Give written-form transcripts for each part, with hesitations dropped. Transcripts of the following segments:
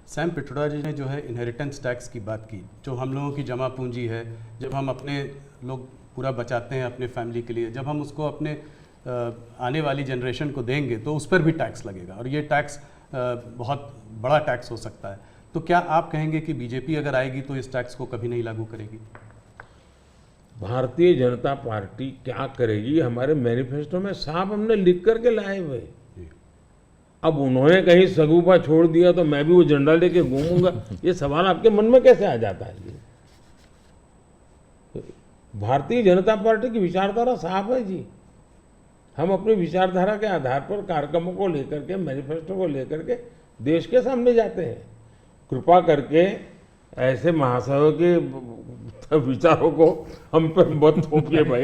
Sam Pitroda जी ने जो है इनहेरिटेंस टैक्स की बात की, जो हम लोगों की जमा पूंजी है, जब हम अपने लोग पूरा बचाते हैं अपने फैमिली के लिए, जब हम उसको अपने आने वाली जनरेशन को देंगे तो उस पर भी टैक्स लगेगा और ये टैक्स बहुत बड़ा टैक्स हो सकता है। तो क्या आप कहेंगे कि बीजेपी अगर आएगी तो इस टैक्स को कभी नहीं लागू करेगी? भारतीय जनता पार्टी क्या करेगी, हमारे मैनिफेस्टो में साफ हमने लिख करके लाए हुए। अब उन्होंने कहीं सगुफा छोड़ दिया तो मैं भी वो झंडा लेके घूमूंगा, ये सवाल आपके मन में कैसे आ जाता है? भारतीय जनता पार्टी की विचारधारा साफ है जी। हम अपनी विचारधारा के आधार पर कार्यक्रमों को लेकर के, मैनिफेस्टो को लेकर के देश के सामने जाते हैं। कृपा करके ऐसे महाशयों के विचारों को हम पर मत थोपिए भाई।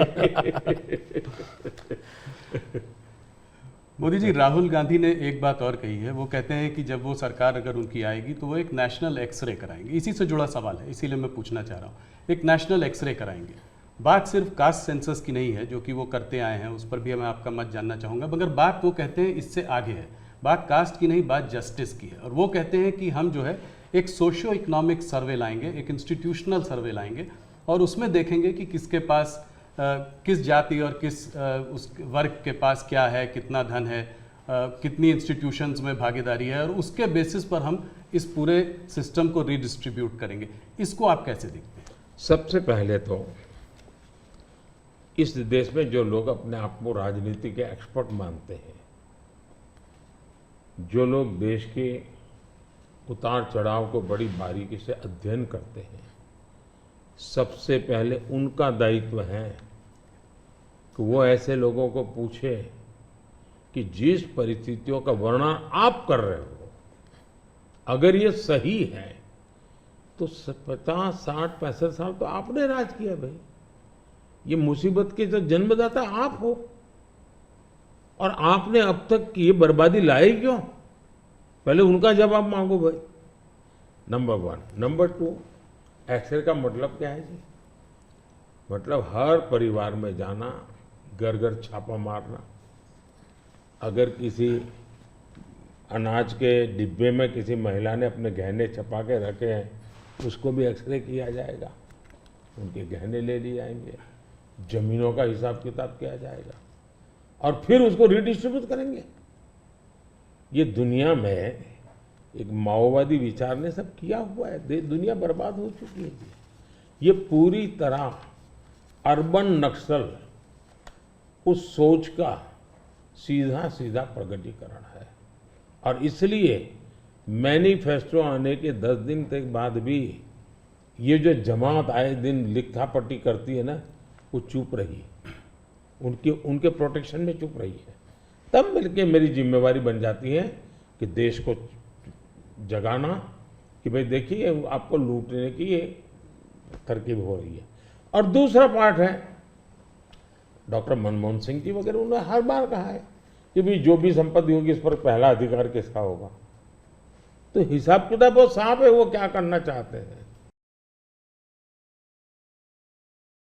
मोदी जी, राहुल गांधी ने एक बात और कही है, वो कहते हैं कि जब वो सरकार अगर उनकी आएगी तो वो एक नेशनल एक्सरे कराएंगे। इसी से जुड़ा सवाल है, इसीलिए मैं पूछना चाह रहा हूँ, एक नेशनल एक्सरे कराएंगे। बात सिर्फ कास्ट सेंसस की नहीं है जो कि वो करते आए हैं, उस पर भी मैं आपका मत जानना चाहूँगा, मगर बात वो कहते हैं इससे आगे है। बात कास्ट की नहीं, बात जस्टिस की है। और वो कहते हैं कि हम जो है एक सोशियो इकोनॉमिक सर्वे लाएंगे, एक इंस्टीट्यूशनल सर्वे लाएंगे और उसमें देखेंगे कि किसके पास किस जाति और किस उस वर्ग के पास क्या है, कितना धन है, कितनी इंस्टीट्यूशंस में भागीदारी है, और उसके बेसिस पर हम इस पूरे सिस्टम को रीडिस्ट्रीब्यूट करेंगे। इसको आप कैसे देखते हैं? सबसे पहले तो इस देश में जो लोग अपने आप को राजनीति के एक्सपर्ट मानते हैं, जो लोग देश के उतार चढ़ाव को बड़ी बारीकी से अध्ययन करते हैं, सबसे पहले उनका दायित्व है कि वो ऐसे लोगों को पूछे कि जिस परिस्थितियों का वर्णन आप कर रहे हो, अगर ये सही है तो 50, 60, 65 साल तो आपने राज किया भाई। ये मुसीबत के जो जन्मदाता आप हो और आपने अब तक ये बर्बादी लाई क्यों? पहले उनका जवाब मांगो भाई, नंबर 1। नंबर 2, एक्सरे का मतलब क्या है जी? मतलब हर परिवार में जाना, घर घर छापा मारना, अगर किसी अनाज के डिब्बे में किसी महिला ने अपने गहने छपा के रखे हैं, उसको भी एक्सरे किया जाएगा, उनके गहने ले लिए जाएंगे, जमीनों का हिसाब किताब किया जाएगा और फिर उसको रिडिस्ट्रीब्यूट करेंगे। ये दुनिया में एक माओवादी विचार ने सब किया हुआ है, दुनिया बर्बाद हो चुकी है। ये पूरी तरह अर्बन नक्सल उस सोच का सीधा सीधा प्रगटीकरण है। और इसलिए मैनिफेस्टो आने के 10 दिन तक बाद भी ये जो जमात आए दिन लिखापट्टी करती है ना, वो चुप रही, उनके प्रोटेक्शन में चुप रही है। तब मिलके मेरी जिम्मेवारी बन जाती है कि देश को जगाना कि भाई देखिए आपको लूटने की ये तरकीब हो रही है। और दूसरा पार्ट है, डॉक्टर मनमोहन सिंह जी वगैरह, उन्होंने हर बार कहा है कि भाई जो भी संपत्ति होगी इस पर पहला अधिकार किसका होगा। तो हिसाब किताब बहुत साफ है, वो क्या करना चाहते हैं।